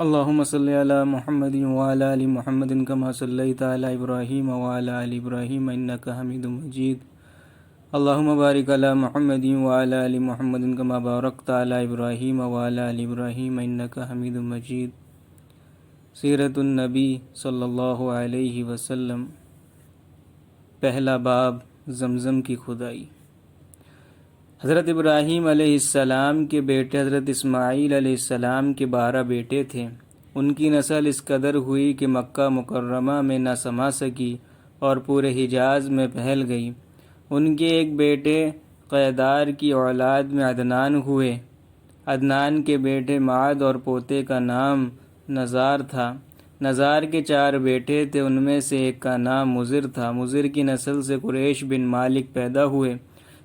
اللهم صل على محمد وعلى آل محمد كما صليت على إبراهيم وعلى آل إبراهيم إنك حميد مجيد. اللهم بارك على محمد وعلى آل محمد كما باركت على إبراهيم وعلى آل إبراهيم إنك حميد مجيد. سیرت النبی صلی اللہ علیہ وسلم. پہلا باب زمزم کی کھدائی. حضرت ابراہیم علیہ السلام کے بیٹے حضرت اسماعیل علیہ السلام کے 12 بیٹے تھے. ان کی نسل اس قدر ہوئی کہ مکہ مکرمہ میں نہ سما سکی اور پورے حجاز میں پھیل گئی. ان کے ایک بیٹے قیدار کی اولاد میں عدنان ہوئے. عدنان کے بیٹے معد اور پوتے کا نام نزار تھا. نزار کے 4 بیٹے تھے، ان میں سے ایک کا نام مضر تھا. مضر کی نسل سے قریش بن مالک پیدا ہوئے.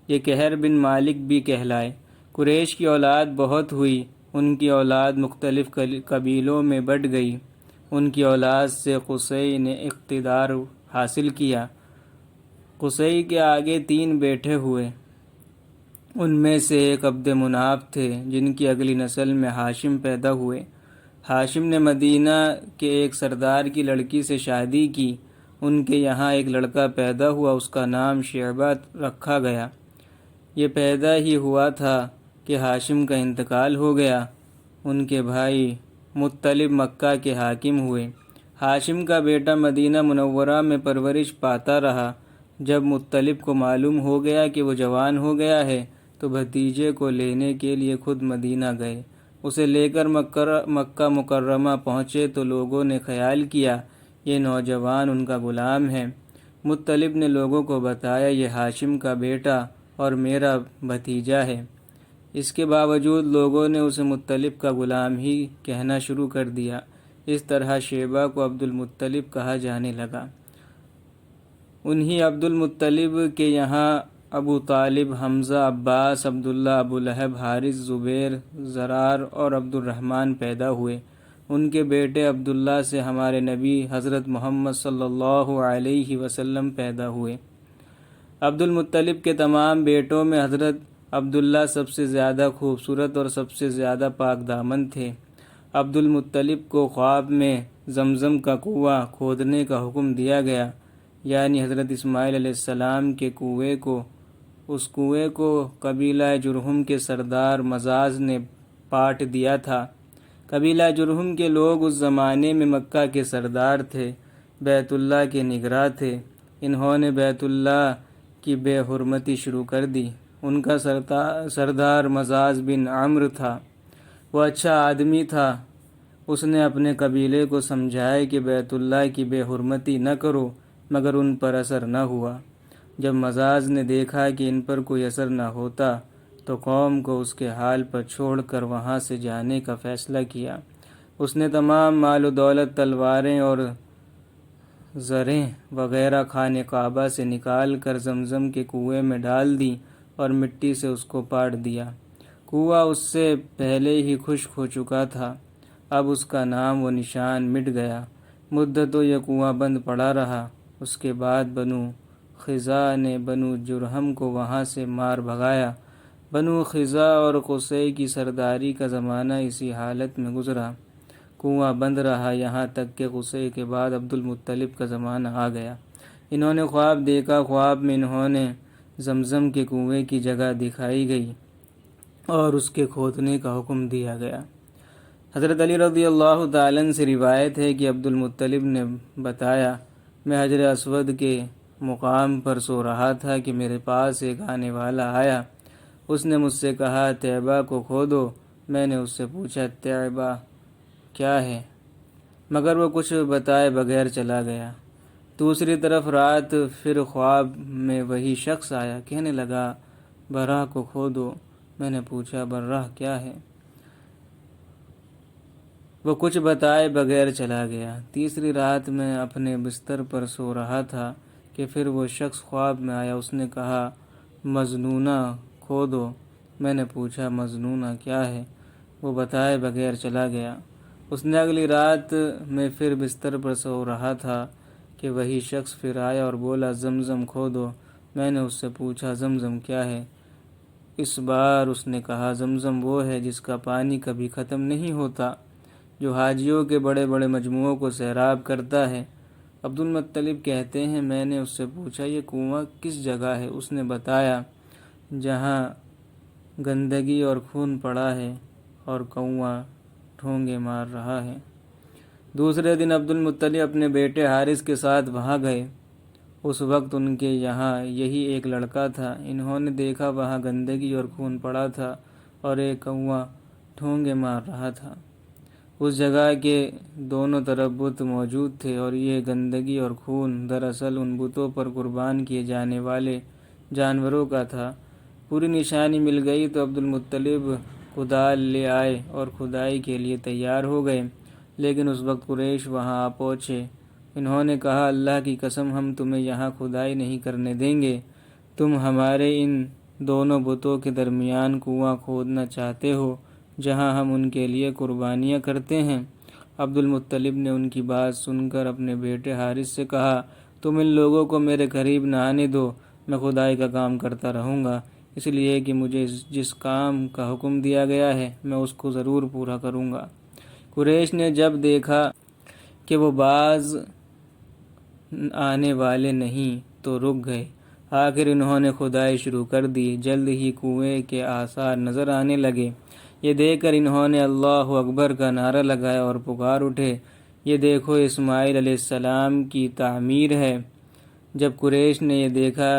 یہ کہر بن مالک بھی کہلائے. قریش کی اولاد بہت ہوئی. ان کی اولاد مختلف قبیلوں میں بٹ گئی. ان کی اولاد سے قصی نے اقتدار حاصل کیا. قصی کے آگے 3 بیٹے ہوئے. ان میں سے ایک عبد مناف تھے جن کی اگلی نسل میں ہاشم پیدا ہوئے. ہاشم نے مدینہ کے ایک سردار کی لڑکی سے شادی کی. ان کے یہاں ایک لڑکا پیدا ہوا، اس کا نام شعبہ رکھا گیا. یہ پیدا ہی ہوا تھا کہ ہاشم کا انتقال ہو گیا. ان کے بھائی مطلب مکہ کے حاکم ہوئے. ہاشم کا بیٹا مدینہ منورہ میں پرورش پاتا رہا. جب مطلب کو معلوم ہو گیا کہ وہ جوان ہو گیا ہے تو بھتیجے کو لینے کے لیے خود مدینہ گئے. اسے لے کر مکہ مکرمہ پہنچے تو لوگوں نے خیال کیا یہ نوجوان ان کا غلام ہے. مطلب نے لوگوں کو بتایا یہ ہاشم کا بیٹا اور میرا بھتیجا ہے. اس کے باوجود لوگوں نے اسے مطلب کا غلام ہی کہنا شروع کر دیا. اس طرح شیبہ کو عبد المطلب کہا جانے لگا. انہی عبد المطلب کے یہاں ابو طالب، حمزہ، عباس، عبداللہ، ابو لہب، حارث، زبیر، زرار اور عبد الرحمن پیدا ہوئے. ان کے بیٹے عبداللہ سے ہمارے نبی حضرت محمد صلی اللہ علیہ وسلم پیدا ہوئے. عبد المطلب کے تمام بیٹوں میں حضرت عبداللہ سب سے زیادہ خوبصورت اور سب سے زیادہ پاک دامن تھے. عبد المطلب کو خواب میں زمزم کا کنواں کھودنے کا حکم دیا گیا، یعنی حضرت اسماعیل علیہ السلام کے کنویں کو. اس کنویں کو قبیلہ جرہم کے سردار مزاز نے پاٹ دیا تھا. قبیلہ جرہم کے لوگ اس زمانے میں مکہ کے سردار تھے، بیت اللہ کے نگراں تھے. انہوں نے بیت اللہ کی بے حرمتی شروع کر دی. ان کا سردار مزاز بن عمرو تھا. وہ اچھا آدمی تھا. اس نے اپنے قبیلے کو سمجھایا کہ بیت اللہ کی بے حرمتی نہ کرو، مگر ان پر اثر نہ ہوا. جب مزاز نے دیکھا کہ ان پر کوئی اثر نہ ہوتا تو قوم کو اس کے حال پر چھوڑ کر وہاں سے جانے کا فیصلہ کیا. اس نے تمام مال و دولت، تلواریں اور زریں وغیرہ خانہ کعبہ سے نکال کر زمزم کے کنویں میں ڈال دی اور مٹی سے اس کو پاٹ دیا. کنواں اس سے پہلے ہی خشک ہو چکا تھا. اب اس کا نام و نشان مٹ گیا. مدتوں یہ کنواں بند پڑا رہا. اس کے بعد بنو خزاع نے بنو جرہم کو وہاں سے مار بھگایا. بنو خزاع اور قصی کی سرداری کا زمانہ اسی حالت میں گزرا. کنواں بند رہا یہاں تک کہ قصی کے بعد عبد المطلب کا زمانہ آ گیا. انہوں نے خواب دیکھا. خواب میں انہوں نے زمزم کے کنویں کی جگہ دکھائی گئی اور اس کے کھودنے کا حکم دیا گیا. حضرت علی رضی اللہ تعالیٰ عنہ سے روایت ہے کہ عبد المطلب نے بتایا میں حجر اسود کے مقام پر سو رہا تھا کہ میرے پاس ایک آنے والا آیا. اس نے مجھ سے کہا طیبہ کو کھودو. میں نے اس سے پوچھا طیبہ کیا ہے، مگر وہ کچھ بتائے بغیر چلا گیا. دوسری طرف رات پھر خواب میں وہی شخص آیا، کہنے لگا براہ کو کھودو. میں نے پوچھا براہ کیا ہے، وہ کچھ بتائے بغیر چلا گیا. تیسری رات میں اپنے بستر پر سو رہا تھا کہ پھر وہ شخص خواب میں آیا. اس نے کہا مظنونہ کھودو. میں نے پوچھا مظنونہ کیا ہے، وہ بتائے بغیر چلا گیا. اس نے اگلی رات میں پھر بستر پر سو رہا تھا کہ وہی شخص پھر آیا اور بولا زمزم کھودو. میں نے اس سے پوچھا زمزم کیا ہے. اس بار اس نے کہا زمزم وہ ہے جس کا پانی کبھی ختم نہیں ہوتا. جو حاجیوں کے بڑے بڑے مجموعوں کو سیراب کرتا ہے۔ عبد المطلب کہتے ہیں میں نے اس سے پوچھا یہ کنواں کس جگہ ہے؟ اس نے بتایا جہاں گندگی اور خون پڑا ہے اور کنواں ٹھونگے مار رہا ہے۔ دوسرے دن عبد المطلب اپنے بیٹے حارث کے ساتھ وہاں گئے۔ اس وقت ان کے یہاں یہی ایک لڑکا تھا۔ انہوں نے دیکھا وہاں گندگی اور خون پڑا تھا اور ایک کنواں ٹھونگے مار رہا تھا۔ اس جگہ کے دونوں طرف بت موجود تھے اور یہ گندگی اور خون دراصل ان بتوں پر قربان کیے جانے والے جانوروں کا تھا۔ پوری نشانی مل گئی تو عبد المطلب کدال لے آئے اور کھدائی کے لیے تیار ہو گئے، لیکن اس وقت قریش وہاں آ پہنچے۔ انہوں نے کہا اللہ کی قسم ہم تمہیں یہاں کھدائی نہیں کرنے دیں گے، تم ہمارے ان دونوں بتوں کے درمیان کنواں کھودنا چاہتے ہو جہاں ہم ان کے لیے قربانیاں کرتے ہیں۔ عبد المطلب نے ان کی بات سن کر اپنے بیٹے حارث سے کہا تم ان لوگوں کو میرے قریب نہ آنے دو، میں کھدائی کا کام کرتا رہوں گا، اس لیے کہ مجھے جس کام کا حکم دیا گیا ہے میں اس کو ضرور پورا کروں گا۔ قریش نے جب دیکھا کہ وہ باز آنے والے نہیں تو رک گئے۔ آخر انہوں نے کھدائی شروع کر دی۔ جلد ہی کنویں کے آثار نظر آنے لگے۔ یہ دیکھ کر انہوں نے اللہ اکبر کا نعرہ لگایا اور پکار اٹھے یہ دیکھو اسماعیل علیہ السلام کی تعمیر ہے۔ جب قریش نے یہ دیکھا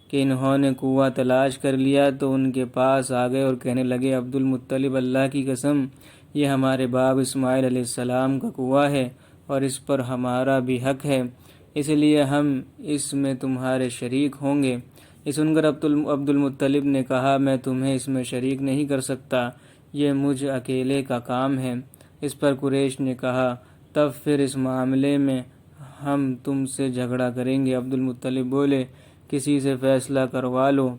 کہ انہوں نے کنواں تلاش کر لیا تو ان کے پاس آ گئے اور کہنے لگے عبد المطلب اللہ کی قسم یہ ہمارے باپ اسماعیل علیہ السلام کا کنواں ہے اور اس پر ہمارا بھی حق ہے، اس لیے ہم اس میں تمہارے شریک ہوں گے۔ یہ سن کر عبد المطلب نے کہا میں تمہیں اس میں شریک نہیں کر سکتا، یہ مجھ اکیلے کا کام ہے۔ اس پر قریش نے کہا تب پھر اس معاملے میں ہم تم سے جھگڑا کریں گے۔ عبد المطلب بولے کسی سے فیصلہ کروا لو۔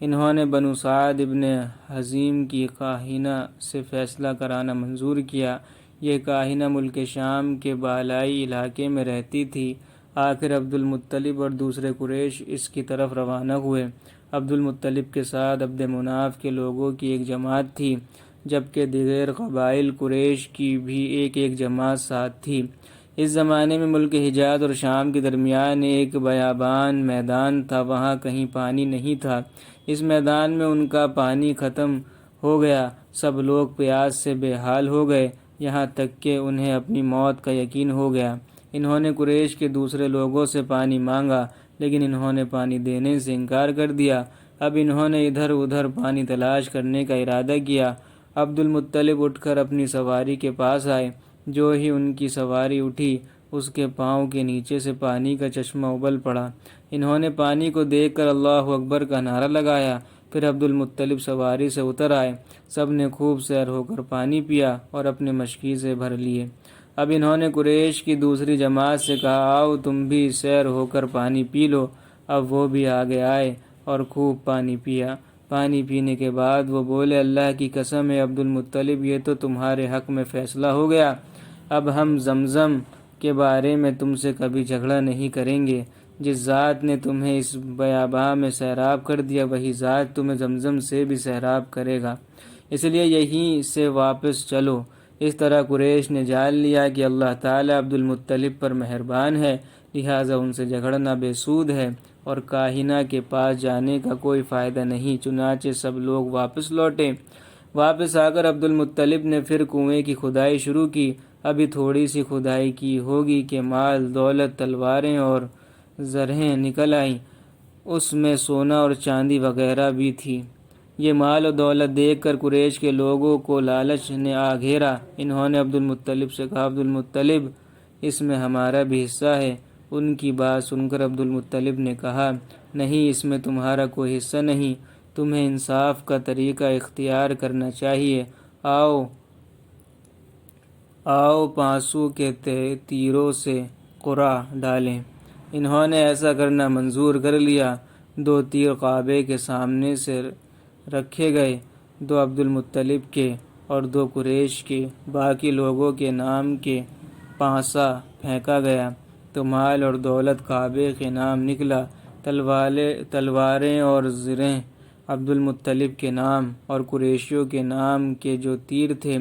انہوں نے بنو سعد ابن حزیم کی کاہنہ سے فیصلہ کرانا منظور کیا۔ یہ کاہنہ ملک شام کے بالائی علاقے میں رہتی تھی۔ آخر عبد المطلب اور دوسرے قریش اس کی طرف روانہ ہوئے۔ عبد المطلب کے ساتھ عبد مناف کے لوگوں کی ایک جماعت تھی، جبکہ دیگر قبائل قریش کی بھی ایک جماعت ساتھ تھی۔ اس زمانے میں ملک حجاز اور شام کے درمیان ایک بیابان میدان تھا، وہاں کہیں پانی نہیں تھا۔ اس میدان میں ان کا پانی ختم ہو گیا، سب لوگ پیاس سے بے حال ہو گئے، یہاں تک کہ انہیں اپنی موت کا یقین ہو گیا۔ انہوں نے قریش کے دوسرے لوگوں سے پانی مانگا، لیکن انہوں نے پانی دینے سے انکار کر دیا۔ اب انہوں نے ادھر ادھر پانی تلاش کرنے کا ارادہ کیا۔ عبد المطلب اٹھ کر اپنی سواری کے پاس آئے۔ جو ہی ان کی سواری اٹھی اس کے پاؤں کے نیچے سے پانی کا چشمہ ابل پڑا۔ انہوں نے پانی کو دیکھ کر اللہ اکبر کا نعرہ لگایا۔ پھر عبد المطلب سواری سے اتر آئے، سب نے خوب سیر ہو کر پانی پیا اور اپنے مشکیزے بھر لیے۔ اب انہوں نے قریش کی دوسری جماعت سے کہا آؤ تم بھی سیر ہو کر پانی پی لو۔ اب وہ بھی آگے آئے اور خوب پانی پیا۔ پانی پینے کے بعد وہ بولے اللہ کی قسم ہے عبد المطلب یہ تو تمہارے حق میں فیصلہ ہو گیا، اب ہم زمزم کے بارے میں تم سے کبھی جھگڑا نہیں کریں گے۔ جس ذات نے تمہیں اس بیاباں میں سیراب کر دیا وہی ذات تمہیں زمزم سے بھی سیراب کرے گا، اس لیے یہیں سے واپس چلو۔ اس طرح قریش نے جان لیا کہ اللہ تعالیٰ عبد المطلب پر مہربان ہے، لہٰذا ان سے جھگڑنا بے سود ہے اور کاہنہ کے پاس جانے کا کوئی فائدہ نہیں۔ چنانچہ سب لوگ واپس لوٹے۔ واپس آ کر عبد المطلب نے پھر کنویں کی کھدائی شروع کی۔ ابھی تھوڑی سی کھدائی کی ہوگی کہ مال دولت تلواریں اور زرہیں نکل آئیں، اس میں سونا اور چاندی وغیرہ بھی تھی۔ یہ مال و دولت دیکھ کر قریش کے لوگوں کو لالچ نے آ گھیرا۔ انہوں نے عبد المطلب سے کہا عبد المطلب اس میں ہمارا بھی حصہ ہے۔ ان کی بات سن کر عبد المطلب نے کہا نہیں اس میں تمہارا کوئی حصہ نہیں، تمہیں انصاف کا طریقہ اختیار کرنا چاہیے۔ آؤ پانسوں کے تیروں سے قرع ڈالیں۔ انہوں نے ایسا کرنا منظور کر لیا۔ 2 تیر کعبے کے سامنے سے رکھے گئے، 2 عبد المطلب کے اور 2 قریش کے، باقی لوگوں کے نام کے پانسا پھینکا گیا تو مال اور دولت کعبے کے نام نکلا، تلواریں اور زریں عبد المطلب کے نام اور قریشیوں کے نام کے جو تیر تھے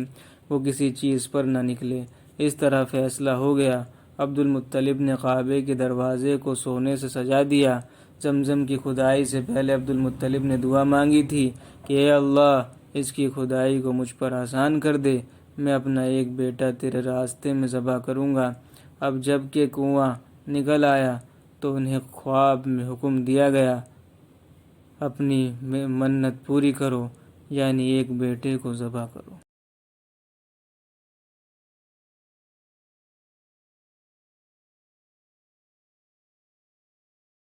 وہ کسی چیز پر نہ نکلے۔ اس طرح فیصلہ ہو گیا۔ عبد المطلب نے کعبے کے دروازے کو سونے سے سجا دیا۔ زمزم کی کھدائی سے پہلے عبد المطلب نے دعا مانگی تھی کہ اے اللہ، اس کی کھدائی کو مجھ پر آسان کر دے، میں اپنا ایک بیٹا تیرے راستے میں ذبح کروں گا۔ اب جب کہ کنواں نکل آیا تو انہیں خواب میں حکم دیا گیا، اپنی منت پوری کرو، یعنی ایک بیٹے کو ذبح کرو۔